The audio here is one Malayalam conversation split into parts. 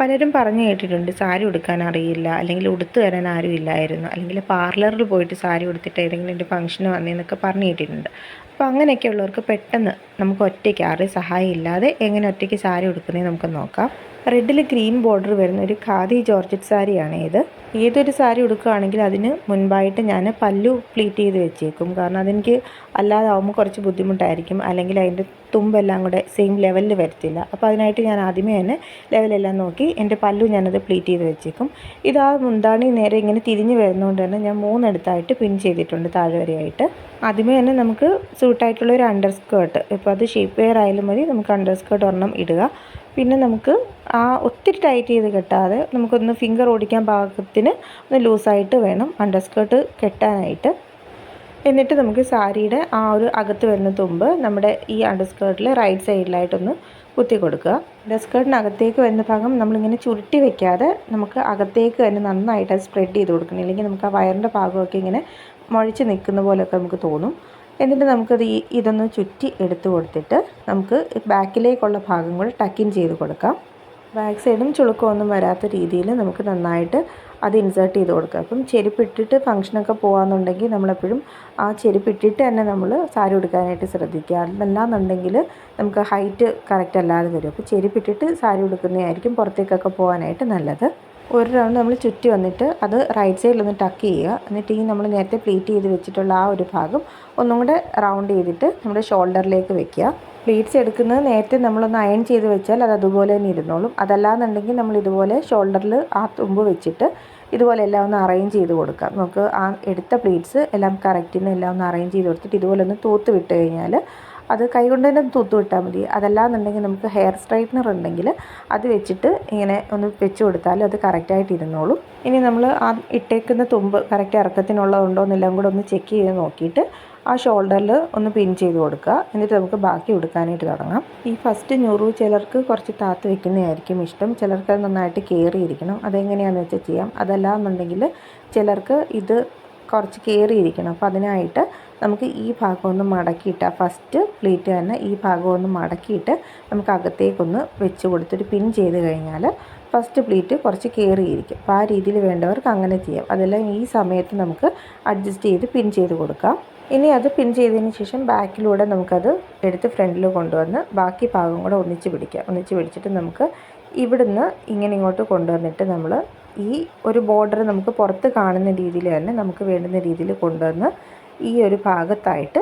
പലരും പറഞ്ഞു കേട്ടിട്ടുണ്ട് സാരി ഉടുക്കാൻ അറിയില്ല, അല്ലെങ്കിൽ ഉടുത്തു തരാൻ ആരും ഇല്ലായിരുന്നു, അല്ലെങ്കിൽ പാർലറിൽ പോയിട്ട് സാരി ഉടുത്തിട്ട് ഏതെങ്കിലും ഒരു ഫംഗ്ഷന് വന്നേന്നൊക്കെ പറഞ്ഞു കേട്ടിട്ടുണ്ട്. അപ്പോൾ അങ്ങനെയൊക്കെ ഉള്ളവർക്ക് പെട്ടെന്ന് നമുക്ക് ഒറ്റയ്ക്ക് ആരുടെയും സഹായം ഇല്ലാതെ എങ്ങനെ ഒറ്റയ്ക്ക് സാരി ഉടുക്കുന്നത് നമുക്ക് നോക്കാം. റെഡിൽ ഗ്രീൻ ബോർഡർ വരുന്ന ഒരു ഖാദി ജോർജറ്റ് സാരിയാണ് ഇത്. ഏതൊരു സാരി ഉടുക്കുകയാണെങ്കിൽ അതിന് മുൻപായിട്ട് ഞാൻ പല്ലു പ്ലീറ്റ് ചെയ്ത് വെച്ചേക്കും. കാരണം അതെനിക്ക് അല്ലാതാവുമ്പോൾ കുറച്ച് ബുദ്ധിമുട്ടായിരിക്കും, അല്ലെങ്കിൽ അതിൻ്റെ തുമ്പെല്ലാം കൂടെ സെയിം ലെവലിൽ വരത്തില്ല. അപ്പോൾ അതിനായിട്ട് ഞാൻ ആദ്യമേ തന്നെ ലെവലെല്ലാം നോക്കി എൻ്റെ പല്ലു ഞാനത് പ്ലീറ്റ് ചെയ്ത് വെച്ചേക്കും. ഇതാ മുന്താണി നേരെ ഇങ്ങനെ തിരിഞ്ഞ് വരുന്നതുകൊണ്ട് തന്നെ ഞാൻ 3 എടുത്തായിട്ട് പിൻ ചെയ്തിട്ടുണ്ട് താഴെ വരെയായിട്ട്. ആദ്യമേ തന്നെ നമുക്ക് സൂട്ടായിട്ടുള്ള ഒരു അണ്ടർ സ്കേർട്ട്, ഇപ്പോൾ അത് ഷേപ്പ് വെയർ ആയാലും മതി, നമുക്ക് അണ്ടർ സ്കേർട്ട് ഒരെണ്ണം ഇടുക. പിന്നെ നമുക്ക് ഒത്തിരി ടൈറ്റ് ചെയ്ത് കെട്ടാതെ നമുക്കൊന്ന് ഫിംഗർ ഓടിക്കാൻ പാകത്തിന് ഒന്ന് ലൂസായിട്ട് വേണം അണ്ടർ സ്കേർട്ട് കെട്ടാനായിട്ട്. എന്നിട്ട് നമുക്ക് സാരിയുടെ ഒരു അകത്ത് വരുന്ന തുമ്പ് നമ്മുടെ ഈ അണ്ടർ സ്കേർട്ടിൽ റൈറ്റ് സൈഡിലായിട്ടൊന്ന് കുത്തി കൊടുക്കുക. അണ്ടർ സ്കേർട്ടിനകത്തേക്ക് വരുന്ന ഭാഗം നമ്മളിങ്ങനെ ചുരുട്ടി വെക്കാതെ നമുക്ക് അകത്തേക്ക് തന്നെ നന്നായിട്ട് അത് സ്പ്രെഡ് ചെയ്ത് കൊടുക്കണം. ഇല്ലെങ്കിൽ നമുക്ക് ആ വയറിൻ്റെ ഭാഗമൊക്കെ ഇങ്ങനെ മുഴച്ച് നിൽക്കുന്ന പോലെയൊക്കെ നമുക്ക് തോന്നും. എന്നിട്ട് നമുക്കത് ഇതൊന്ന് ചുറ്റി എടുത്ത് കൊടുത്തിട്ട് നമുക്ക് ബാക്കിലേക്കുള്ള ഭാഗം കൂടെ ടക്കിൻ ചെയ്ത് കൊടുക്കാം. ബാക്ക് സൈഡും ചുളുക്കമൊന്നും വരാത്ത രീതിയിൽ നമുക്ക് നന്നായിട്ട് അത് ഇൻസേർട്ട് ചെയ്ത് കൊടുക്കുക. അപ്പം ചെരുപ്പിട്ടിട്ട് ഫംഗ്ഷനൊക്കെ പോകാമെന്നുണ്ടെങ്കിൽ നമ്മളെപ്പോഴും ആ ചെരുപ്പിട്ടിട്ട് തന്നെ നമ്മൾ സാരി ഉടുക്കാനായിട്ട് ശ്രദ്ധിക്കുക. അതല്ലാന്നുണ്ടെങ്കിൽ നമുക്ക് ഹൈറ്റ് കറക്റ്റ് അല്ലാതെ വരും. അപ്പോൾ ചെരുപ്പിട്ടിട്ട് സാരി ഉടുക്കുന്നതായിരിക്കും പുറത്തേക്കൊക്കെ പോകാനായിട്ട് നല്ലത്. ഒരു റൗണ്ട് നമ്മൾ ചുറ്റി വന്നിട്ട് അത് റൈറ്റ് സൈഡിലൊന്ന് ടക്ക് ചെയ്യുക. എന്നിട്ട് ഈ നമ്മൾ നേരത്തെ പ്ലീറ്റ് ചെയ്ത് വെച്ചിട്ടുള്ള ആ ഒരു ഭാഗം ഒന്നും കൂടെ റൗണ്ട് ചെയ്തിട്ട് നമ്മുടെ ഷോൾഡറിലേക്ക് വെക്കുക. പ്ലീറ്റ്സ് എടുക്കുന്നത് നേരത്തെ നമ്മളൊന്ന് അയൺ ചെയ്ത് വെച്ചാൽ അത് അതുപോലെ തന്നെ ഇരുന്നോളും. അതല്ലാന്നുണ്ടെങ്കിൽ നമ്മൾ ഇതുപോലെ ഷോൾഡറിൽ ആ തുമ്പ് വെച്ചിട്ട് ഇതുപോലെ എല്ലാം ഒന്ന് അറേഞ്ച് ചെയ്ത് കൊടുക്കാം. നമുക്ക് ആ എടുത്ത പ്ലീറ്റ്സ് എല്ലാം കറക്റ്റിന് എല്ലാം ഒന്ന് അറേഞ്ച് ചെയ്ത് കൊടുത്തിട്ട് ഇതുപോലെ ഒന്ന് തൂത്ത് വിട്ട് കഴിഞ്ഞാൽ അത് കൈകൊണ്ട് തന്നെ തൂത്ത് വിട്ടാൽ മതി. അതല്ലാന്നുണ്ടെങ്കിൽ നമുക്ക് ഹെയർ സ്ട്രൈറ്റ്നർ ഉണ്ടെങ്കിൽ അത് വെച്ചിട്ട് ഇങ്ങനെ ഒന്ന് വെച്ച് കൊടുത്താൽ അത് കറക്റ്റായിട്ട് ഇരുന്നോളും. ഇനി നമ്മൾ ആ ഇട്ടേക്കുന്ന തുമ്പ് കറക്റ്റ് ഇറക്കത്തിനുള്ളതുണ്ടോ എന്നെല്ലാം കൂടെ ഒന്ന് ചെക്ക് ചെയ്ത് നോക്കിയിട്ട് ആ ഷോൾഡറിൽ ഒന്ന് പിൻ ചെയ്ത് കൊടുക്കുക. എന്നിട്ട് നമുക്ക് ബാക്കി ഉടുക്കാനായിട്ട് തുടങ്ങാം. ഈ ഫസ്റ്റ് ഞുറു ചിലർക്ക് കുറച്ച് താത്ത് വെക്കുന്നതായിരിക്കും ഇഷ്ടം, ചിലർക്ക് അത് നന്നായിട്ട് കയറിയിരിക്കണം. അതെങ്ങനെയാണെന്ന് വെച്ചാൽ ചെയ്യാം. അതല്ലാന്നുണ്ടെങ്കിൽ ചിലർക്ക് ഇത് കുറച്ച് കയറിയിരിക്കണം. അപ്പോൾ അതിനായിട്ട് നമുക്ക് ഈ ഭാഗം ഒന്ന് മടക്കിയിട്ട് ഫസ്റ്റ് പ്ലീറ്റ് തന്നെ ഈ ഭാഗം ഒന്ന് മടക്കിയിട്ട് നമുക്ക് അകത്തേക്കൊന്ന് വെച്ച് കൊടുത്തൊരു പിൻ ചെയ്ത് കഴിഞ്ഞാൽ ഫസ്റ്റ് പ്ലീറ്റ് കുറച്ച് കയറിയിരിക്കും. അപ്പോൾ ആ രീതിയിൽ വേണ്ടവർക്ക് അങ്ങനെ ചെയ്യാം. അതെല്ലാം ഈ സമയത്ത് നമുക്ക് അഡ്ജസ്റ്റ് ചെയ്ത് പിൻ ചെയ്ത് കൊടുക്കാം. ഇനി അത് പിൻ ചെയ്തതിന് ശേഷം ബാക്കിലൂടെ നമുക്കത് എടുത്ത് ഫ്രണ്ടിൽ കൊണ്ടുവന്ന് ബാക്കി ഭാഗം കൂടെ ഒന്നിച്ച് പിടിച്ചിട്ട് നമുക്ക് ഇവിടുന്ന് ഇങ്ങനെ ഇങ്ങോട്ട് കൊണ്ടുവന്നിട്ട് നമ്മൾ ഈ ഒരു ബോർഡർ നമുക്ക് പുറത്ത് കാണുന്ന രീതിയിൽ തന്നെ നമുക്ക് വേണ്ടുന്ന രീതിയിൽ കൊണ്ടുവന്ന് ഈ ഒരു ഭാഗത്തായിട്ട്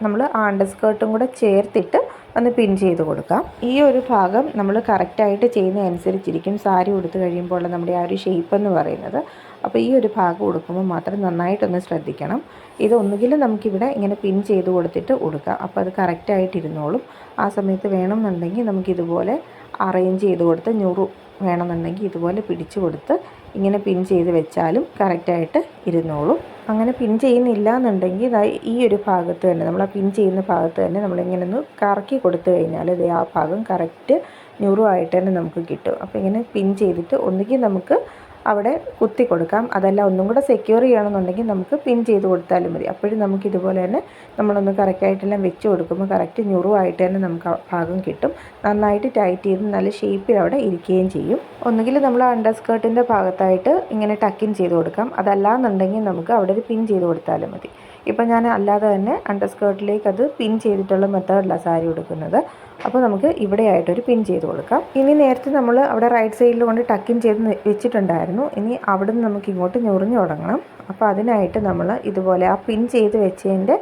നമ്മൾ അണ്ടർ സ്കേർട്ടും കൂടെ ചേർത്തിട്ട് ഒന്ന് പിൻ ചെയ്ത് കൊടുക്കാം. ഈ ഒരു ഭാഗം നമ്മൾ കറക്റ്റായിട്ട് ചെയ്യുന്നതനുസരിച്ചിരിക്കും സാരി ഉടുത്ത് കഴിയുമ്പോൾ നമ്മുടെ ആ ഒരു ഷേപ്പ് എന്ന് പറയുന്നത്. അപ്പോൾ ഈ ഒരു ഭാഗം ഉടുക്കുമ്പോൾ മാത്രം നന്നായിട്ടൊന്ന് ശ്രദ്ധിക്കണം. ഇതൊന്നുകിൽ നമുക്കിവിടെ ഇങ്ങനെ പിൻ ചെയ്ത് കൊടുത്തിട്ട് ഉടുക്കാം. അപ്പോൾ അത് കറക്റ്റായിട്ടിരുന്നോളും. ആ സമയത്ത് വേണമെന്നുണ്ടെങ്കിൽ നമുക്കിതുപോലെ അറേഞ്ച് ചെയ്ത് കൊടുത്ത് ഞുറു വേണമെന്നുണ്ടെങ്കിൽ ഇതുപോലെ പിടിച്ചു കൊടുത്ത് ഇങ്ങനെ പിൻ ചെയ്ത് വെച്ചാലും കറക്റ്റായിട്ട് ഇരുന്നോളും. അങ്ങനെ പിൻ ചെയ്യുന്നില്ല എന്നുണ്ടെങ്കിൽ ഈ ഒരു ഭാഗത്ത് തന്നെ നമ്മൾ ആ പിൻ ചെയ്യുന്ന ഭാഗത്ത് തന്നെ നമ്മളിങ്ങനെ ഒന്ന് കറക്കി കൊടുത്തു കഴിഞ്ഞാൽ ഇത് ആ ഭാഗം കറക്റ്റ് ഞുറു ആയിട്ട് തന്നെ നമുക്ക് കിട്ടും. അപ്പോൾ ഇങ്ങനെ പിൻ ചെയ്തിട്ട് ഒന്നുകിൽ നമുക്ക് അവിടെ കുത്തി കൊടുക്കാം, അതല്ല ഒന്നും കൂടെ സെക്യൂർ ചെയ്യണമെന്നുണ്ടെങ്കിൽ നമുക്ക് പിൻ ചെയ്ത് കൊടുത്താലും മതി. അപ്പോഴും നമുക്ക് ഇതുപോലെ തന്നെ നമ്മളൊന്ന് കറക്റ്റായിട്ടെല്ലാം വെച്ച് കൊടുക്കുമ്പോൾ കറക്റ്റ് ഞുറുവായിട്ട് തന്നെ നമുക്ക് ഭാഗം കിട്ടും. നന്നായിട്ട് ടൈറ്റ് ചെയ്ത് നല്ല ഷേപ്പിൽ അവിടെ ഇരിക്കുകയും ചെയ്യും. ഒന്നുകിൽ നമ്മൾ അണ്ടർ സ്കേർട്ടിൻ്റെ ഭാഗത്തായിട്ട് ഇങ്ങനെ ടക്കിൻ ചെയ്ത് കൊടുക്കാം, അതല്ലാന്നുണ്ടെങ്കിൽ നമുക്ക് അവിടെ ഒരു പിൻ ചെയ്ത് കൊടുത്താലും മതി. ഇപ്പം ഞാൻ അല്ലാതെ തന്നെ അണ്ടർ സ്കേർട്ടിലേക്ക് അത് പിൻ ചെയ്തിട്ടുള്ള മെത്തേഡിലാണ് സാരി ഉടുക്കുന്നത്. അപ്പോൾ നമുക്ക് ഇവിടെയായിട്ടൊരു പിൻ ചെയ്ത് കൊടുക്കാം. ഇനി നേരത്തെ നമ്മൾ അവിടെ റൈറ്റ് സൈഡിൽ കൊണ്ട് ടക്കിൻ ചെയ്ത് വെച്ചിട്ടുണ്ടായിരുന്നു. ഇനി അവിടെ നിന്ന് നമുക്ക് ഇങ്ങോട്ട് ഞൊറിഞ്ഞു തുടങ്ങണം. അപ്പോൾ അതിനായിട്ട് നമ്മൾ ഇതുപോലെ ആ പിൻ ചെയ്ത് വെച്ചതിൻ്റെ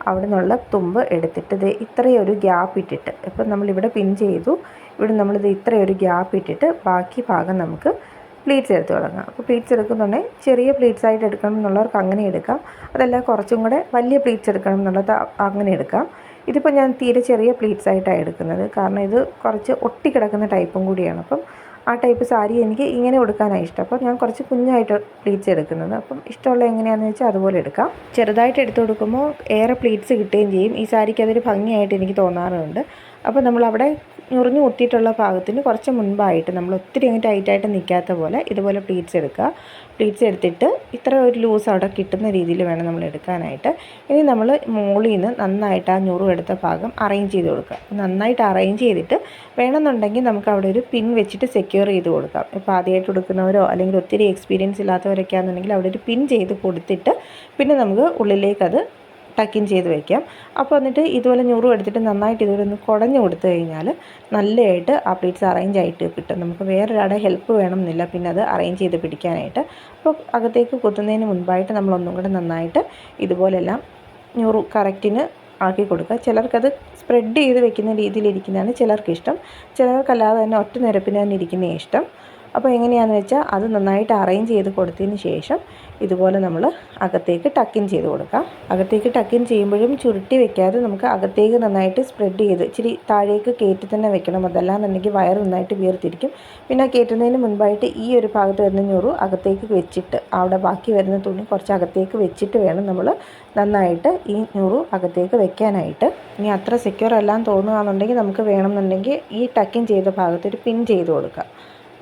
അവിടെ നിന്നുള്ള തുമ്പ് എടുത്തിട്ട് ഇത്രയൊരു ഗ്യാപ്പ് ഇട്ടിട്ട്, ഇപ്പം നമ്മളിവിടെ പിൻ ചെയ്തു, ഇവിടെ നമ്മളിത് ഇത്രയൊരു ഗ്യാപ്പ് ഇട്ടിട്ട് ബാക്കി ഭാഗം നമുക്ക് പ്ലീറ്റ്സ് എടുത്ത് തുടങ്ങാം. അപ്പോൾ പ്ലീറ്റ്സ് എടുക്കുന്നുണ്ടെങ്കിൽ ചെറിയ പ്ലീറ്റ്സ് ആയിട്ട് എടുക്കണം എന്നുള്ളവർക്ക് അങ്ങനെ എടുക്കാം. അതല്ല കുറച്ചും കൂടെ വലിയ പ്ലീറ്റ്സ് എടുക്കണം എന്നുള്ളത് അങ്ങനെ എടുക്കാം. ഇതിപ്പോൾ ഞാൻ തീരെ ചെറിയ പ്ലീറ്റ്സ് ആയിട്ടാണ് എടുക്കുന്നത്, കാരണം ഇത് കുറച്ച് ഒട്ടിക്കിടക്കുന്ന ടൈപ്പും കൂടിയാണ്. അപ്പം ആ ടൈപ്പ് സാരി എനിക്ക് ഇങ്ങനെ കൊടുക്കാനാണ് ഇഷ്ടം. അപ്പോൾ ഞാൻ കുറച്ച് കുഞ്ഞായിട്ട് പ്ലീറ്റ്സ് എടുക്കുന്നത്. അപ്പം ഇഷ്ടമുള്ള എങ്ങനെയാണെന്ന് വെച്ചാൽ അതുപോലെ എടുക്കാം. ചെറുതായിട്ട് എടുത്ത് കൊടുക്കുമ്പോൾ ഏറെ പ്ലീറ്റ്സ് കിട്ടുകയും ചെയ്യും. ഈ സാരിക്ക് അതൊരു ഭംഗിയായിട്ട് എനിക്ക് തോന്നാറുണ്ട്. അപ്പോൾ നമ്മളവിടെ ഞൊറിഞ്ഞ് കുത്തിയിട്ടുള്ള ഭാഗത്തിന് കുറച്ച് മുൻപായിട്ട് നമ്മൾ ഒത്തിരി അങ്ങ് ടൈറ്റായിട്ട് നിൽക്കാത്ത പോലെ ഇതുപോലെ പ്ലീറ്റ്സ് എടുക്കുക. പ്ലീറ്റ്സ് എടുത്തിട്ട് ഇത്ര ഒരു ലൂസ് അവിടെ കിട്ടുന്ന രീതിയിൽ വേണം നമ്മൾ എടുക്കാനായിട്ട്. ഇനി നമ്മൾ മുകളിൽ നിന്ന് നന്നായിട്ട് ആ ഞൊറും എടുത്ത ഭാഗം അറേഞ്ച് ചെയ്ത് കൊടുക്കുക. നന്നായിട്ട് അറേഞ്ച് ചെയ്തിട്ട് വേണമെന്നുണ്ടെങ്കിൽ നമുക്ക് അവിടെ ഒരു പിൻ വെച്ചിട്ട് സെക്യൂർ ചെയ്ത് കൊടുക്കാം. ഇപ്പോൾ ആദ്യമായിട്ട് കൊടുക്കുന്നവരോ അല്ലെങ്കിൽ ഒത്തിരി എക്സ്പീരിയൻസ് ഇല്ലാത്തവരൊക്കെ ആണെന്നുണ്ടെങ്കിൽ അവിടെ ഒരു പിൻ ചെയ്ത് കൊടുത്തിട്ട് പിന്നെ നമുക്ക് ഉള്ളിലേക്കത് ടക്കിൻ ചെയ്ത് വയ്ക്കാം. അപ്പോൾ എന്നിട്ട് ഇതുപോലെ ഞൊറും എടുത്തിട്ട് നന്നായിട്ട് ഇതുപോലെ ഒന്ന് കുടഞ്ഞു കൊടുത്തു കഴിഞ്ഞാൽ നല്ലതായിട്ട് ആ പ്ലീറ്റ്സ് അറേഞ്ച് ആയിട്ട് കിട്ടും. നമുക്ക് വേറൊരാളുടെ ഹെൽപ്പ് വേണമെന്നില്ല പിന്നെ അത് അറേഞ്ച് ചെയ്ത് പിടിക്കാനായിട്ട്. അപ്പോൾ അകത്തേക്ക് കുത്തുന്നതിന് മുൻപായിട്ട് നമ്മളൊന്നും കൂടെ നന്നായിട്ട് ഇതുപോലെല്ലാം ഞൊറു കറക്റ്റിന് ആക്കി കൊടുക്കുക. ചിലർക്കത് സ്പ്രെഡ് ചെയ്ത് വെക്കുന്ന രീതിയിലിരിക്കുന്നതാണ് ചിലർക്കിഷ്ടം. ചിലർക്കല്ലാതെ തന്നെ ഒറ്റ നിരപ്പിന് തന്നെ ഇരിക്കുന്നേ ഇഷ്ടം. അപ്പോൾ എങ്ങനെയാണെന്ന് വെച്ചാൽ അത് നന്നായിട്ട് അറേഞ്ച് ചെയ്ത് കൊടുത്തതിന് ശേഷം ഇതുപോലെ നമ്മൾ അകത്തേക്ക് ടക്കിൻ ചെയ്ത് കൊടുക്കാം. അകത്തേക്ക് ടക്കിൻ ചെയ്യുമ്പോഴും ചുരുട്ടി വെക്കാതെ നമുക്ക് അകത്തേക്ക് നന്നായിട്ട് സ്പ്രെഡ് ചെയ്ത് ഇച്ചിരി താഴേക്ക് കയറ്റി തന്നെ വെക്കണം. അതല്ലാന്നുണ്ടെങ്കിൽ വയർ നന്നായിട്ട് വീർത്തിരിക്കും. പിന്നെ കയറ്റുന്നതിന് മുൻപായിട്ട് ഈ ഒരു ഭാഗത്ത് വരുന്ന ഞൊറു അകത്തേക്ക് വെച്ചിട്ട് അവിടെ ബാക്കി വരുന്ന തുണി കുറച്ച് അകത്തേക്ക് വെച്ചിട്ട് വേണം നമ്മൾ നന്നായിട്ട് ഈ ഞൊറു അകത്തേക്ക് വെക്കാനായിട്ട്. ഇനി അത്ര സെക്യൂർ അല്ലാന്ന് തോന്നുകയാണെന്നുണ്ടെങ്കിൽ നമുക്ക് വേണമെന്നുണ്ടെങ്കിൽ ഈ ടക്കിൻ ചെയ്ത ഭാഗത്ത് ഒരു പിൻ ചെയ്ത് കൊടുക്കാം.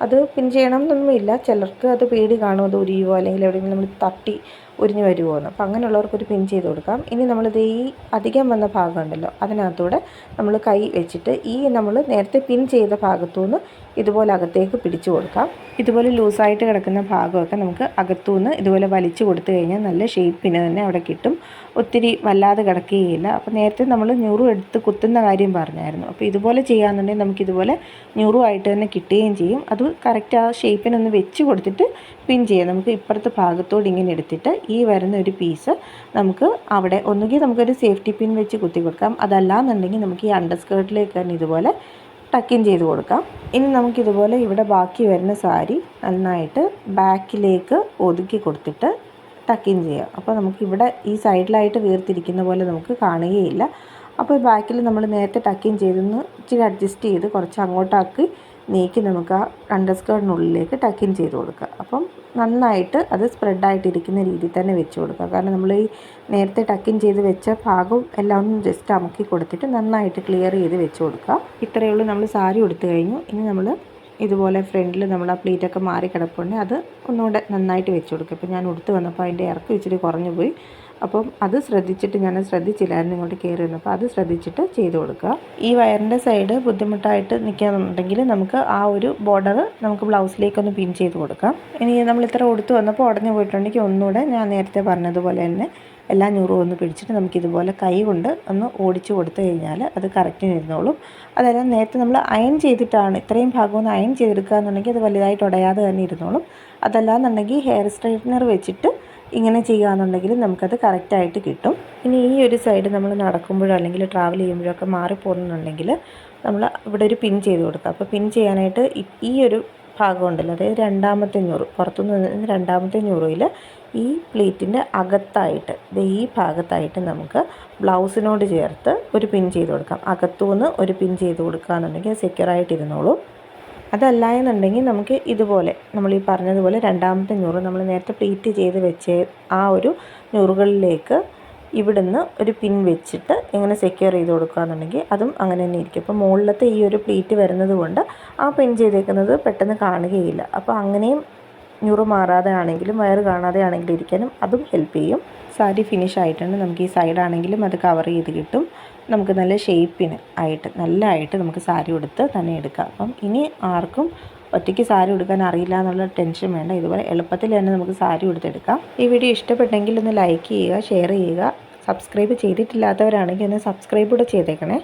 അത് പിൻ ചെയ്യണം എന്നൊന്നുമില്ല. ചിലർക്ക് അത് പേടി കാണും, അത് ഉരിയുമോ അല്ലെങ്കിൽ എവിടെയെങ്കിലും നമ്മൾ തട്ടി ഉരിഞ്ഞ് വരുമോ എന്ന്. അപ്പോൾ അങ്ങനെയുള്ളവർക്കൊരു പിൻ ചെയ്ത് കൊടുക്കാം. ഇനി നമ്മളിത് ഈ അധികം വന്ന ഭാഗം ഉണ്ടല്ലോ അതിനകത്തൂടെ നമ്മൾ കൈ വെച്ചിട്ട് ഈ നമ്മൾ നേരത്തെ പിൻ ചെയ്ത ഭാഗത്തുനിന്ന് ഇതുപോലെ അകത്തേക്ക് പിടിച്ചു കൊടുക്കാം. ഇതുപോലെ ലൂസായിട്ട് കിടക്കുന്ന ഭാഗമൊക്കെ നമുക്ക് അകത്തുനിന്ന് ഇതുപോലെ വലിച്ചു കൊടുത്തു കഴിഞ്ഞാൽ നല്ല ഷേപ്പിന് തന്നെ അവിടെ കിട്ടും. ഒത്തിരി വല്ലാതെ കിടക്കുകയില്ല. അപ്പോൾ നേരത്തെ നമ്മൾ ഞൊറു എടുത്ത് കുത്തുന്ന കാര്യം പറഞ്ഞായിരുന്നു. അപ്പോൾ ഇതുപോലെ ചെയ്യാമെന്നുണ്ടെങ്കിൽ നമുക്കിതുപോലെ ഞൊറുമായിട്ട് തന്നെ കിട്ടുകയും ചെയ്യും. അത് കറക്റ്റ് ആ ഷേപ്പിനൊന്ന് വെച്ച് കൊടുത്തിട്ട് പിൻ ചെയ്യാം. നമുക്ക് ഇപ്പുറത്തെ ഭാഗത്തോട് ഇങ്ങനെ എടുത്തിട്ട് ഈ വരുന്ന ഒരു പീസ് നമുക്ക് അവിടെ ഒന്നുകിൽ നമുക്കൊരു സേഫ്റ്റി പിൻ വെച്ച് കുത്തി കൊടുക്കാം. അതല്ലാന്നുണ്ടെങ്കിൽ നമുക്ക് ഈ അണ്ടർ സ്കേർട്ടിലേക്ക് തന്നെ ഇതുപോലെ ടക്കിൻ ചെയ്ത് കൊടുക്കാം. ഇനി നമുക്കിതുപോലെ ഇവിടെ ബാക്കി വരുന്ന സാരി നന്നായിട്ട് ബാക്കിലേക്ക് ഒതുക്കി കൊടുത്തിട്ട് ടക്കിൻ ചെയ്യാം. അപ്പോൾ നമുക്കിവിടെ ഈ സൈഡിലായിട്ട് വീർത്തിരിക്കുന്ന പോലെ നമുക്ക് കാണുകയില്ല. അപ്പോൾ ബാക്കിൽ നമ്മൾ നേരത്തെ ടക്കിൻ ചെയ്തൊന്ന് ഇച്ചിരി അഡ്ജസ്റ്റ് ചെയ്ത് കുറച്ച് അങ്ങോട്ടാക്കി നീക്കി നമുക്ക് ആ അണ്ടർ സ്കേർട്ടിനുള്ളിലേക്ക് ടക്കിൻ ചെയ്ത് കൊടുക്കുക. അപ്പം നന്നായിട്ട് അത് സ്പ്രെഡായിട്ടിരിക്കുന്ന രീതിയിൽ തന്നെ വെച്ച് കൊടുക്കുക. കാരണം നമ്മൾ ഈ നേരത്തെ ടക്കിൻ ചെയ്ത് വെച്ച ഭാഗം എല്ലാം ഒന്ന് ജസ്റ്റ് അമുക്കി കൊടുത്തിട്ട് നന്നായിട്ട് ക്ലിയർ ചെയ്ത് വെച്ച് കൊടുക്കുക. ഇത്രയേ ഉള്ളൂ. നമ്മൾ സാരി ഉടുത്ത് കഴിഞ്ഞു. ഇനി നമ്മൾ ഇതുപോലെ ഫ്രണ്ടിൽ നമ്മൾ ആ പ്ലീറ്റൊക്കെ മാറി കിടപ്പുണ്ടെങ്കിൽ അത് ഒന്നുകൂടെ നന്നായിട്ട് വെച്ച് കൊടുക്കുക. ഇപ്പോൾ ഞാൻ ഉടുത്ത് വന്നപ്പോൾ അതിൻ്റെ ഇറക്കം ഇച്ചിരി കുറഞ്ഞു പോയി. അപ്പം അത് ശ്രദ്ധിച്ചിട്ട് ഞാൻ ശ്രദ്ധിച്ചില്ലായിരുന്നു ഇങ്ങോട്ട് കയറി വന്നപ്പോൾ അത് ശ്രദ്ധിച്ചിട്ട് ചെയ്ത് കൊടുക്കുക. ഈ വയറിൻ്റെ സൈഡ് ബുദ്ധിമുട്ടായിട്ട് നിൽക്കാന്നുണ്ടെങ്കിൽ നമുക്ക് ആ ഒരു ബോർഡർ നമുക്ക് ബ്ലൗസിലേക്കൊന്ന് പിൻ ചെയ്ത് കൊടുക്കാം. ഇനി നമ്മൾ ഇത്ര ഉടുത്ത് വന്നപ്പോൾ ഉടഞ്ഞു പോയിട്ടുണ്ടെങ്കിൽ ഒന്നുകൂടെ ഞാൻ നേരത്തെ പറഞ്ഞതുപോലെ തന്നെ എല്ലാ ഞൊറും ഒന്ന് പിടിച്ചിട്ട് നമുക്കിതുപോലെ കൈ കൊണ്ട് ഒന്ന് ഓടിച്ച് കൊടുത്തു കഴിഞ്ഞാൽ അത് കറക്റ്റിന് ഇരുന്നോളും. അതായത് നേരത്തെ നമ്മൾ അയൺ ചെയ്തിട്ടാണ് ഇത്രയും ഭാഗം ഒന്ന് അയൺ ചെയ്തെടുക്കുക എന്നുണ്ടെങ്കിൽ അത് വലുതായിട്ട് ഉടയാതെ തന്നെ ഇരുന്നോളും. അതല്ലാന്നുണ്ടെങ്കിൽ ഹെയർ സ്ട്രൈറ്റ്നർ വെച്ചിട്ട് ഇങ്ങനെ ചെയ്യുകയാണെന്നുണ്ടെങ്കിൽ നമുക്കത് കറക്റ്റായിട്ട് കിട്ടും. ഇനി ഈ ഒരു സൈഡ് നമ്മൾ നടക്കുമ്പോഴോ അല്ലെങ്കിൽ ട്രാവൽ ചെയ്യുമ്പോഴൊക്കെ മാറിപ്പോകുന്നുണ്ടെങ്കിൽ നമ്മൾ ഇവിടെ ഒരു പിൻ ചെയ്ത് കൊടുക്കുക. അപ്പോൾ പിൻ ചെയ്യാനായിട്ട് ഈ ഒരു ഭാഗം ഉണ്ടല്ലോ, അതായത് രണ്ടാമത്തെ ഞൊറ് പുറത്തുനിന്ന് രണ്ടാമത്തെ ഞൊറിൽ ഈ പ്ലീറ്റിൻ്റെ അകത്തായിട്ട് ഈ ഭാഗത്തായിട്ട് നമുക്ക് ബ്ലൗസിനോട് ചേർത്ത് ഒരു പിൻ ചെയ്ത് കൊടുക്കാം. അകത്തുനിന്ന് ഒരു പിൻ ചെയ്ത് കൊടുക്കുകയെന്നുണ്ടെങ്കിൽ സെക്യൂറായിട്ടിരുന്നോളും. അതല്ല എന്നുണ്ടെങ്കിൽ നമുക്ക് ഇതുപോലെ നമ്മൾ ഈ പറഞ്ഞതുപോലെ രണ്ടാമത്തെ ഞൊറ് നമ്മൾ നേരത്തെ പ്ലീറ്റ് ചെയ്ത് വെച്ച് ആ ഒരു ഞൊറുകളിലേക്ക് ഇവിടുന്ന് ഒരു പിൻ വെച്ചിട്ട് ഇങ്ങനെ സെക്യൂർ ചെയ്ത് കൊടുക്കുകയെന്നുണ്ടെങ്കിൽ അതും അങ്ങനെ തന്നെ ഇരിക്കും. അപ്പോൾ മുകളിലത്തെ ഈ ഒരു പ്ലീറ്റ് വരുന്നത് കൊണ്ട് ആ പിൻ ചെയ്തേക്കുന്നത് പെട്ടെന്ന് കാണുകയില്ല. അപ്പോൾ അങ്ങനെയും ഞൊറ് മാറാതെ ആണെങ്കിലും വയറ് കാണാതെ ആണെങ്കിലും ഇരിക്കാനും അതും ഹെൽപ്പ് ചെയ്യും. സാരി ഫിനിഷ് ആയിട്ടുണ്ട്. നമുക്ക് ഈ സൈഡാണെങ്കിലും അത് കവർ ചെയ്ത് കിട്ടും. നമുക്ക് നല്ല ഷേപ്പിന് ആയിട്ട് നല്ലതായിട്ട് നമുക്ക് സാരി ഉടുത്ത് തന്നെ എടുക്കാം. അപ്പം ഇനി ആർക്കും ഒറ്റയ്ക്ക് സാരി ഉടുക്കാൻ അറിയില്ല എന്നുള്ള ടെൻഷൻ വേണ്ട. ഇതുപോലെ എളുപ്പത്തിൽ തന്നെ നമുക്ക് സാരി ഉടുത്തെടുക്കാം. ഈ വീഡിയോ ഇഷ്ടപ്പെട്ടെങ്കിൽ ഒന്ന് ലൈക്ക് ചെയ്യുക, ഷെയർ ചെയ്യുക. സബ്സ്ക്രൈബ് ചെയ്തിട്ടില്ലാത്തവരാണെങ്കിൽ ഒന്ന് സബ്സ്ക്രൈബ് കൂടെ ചെയ്തേക്കണേ.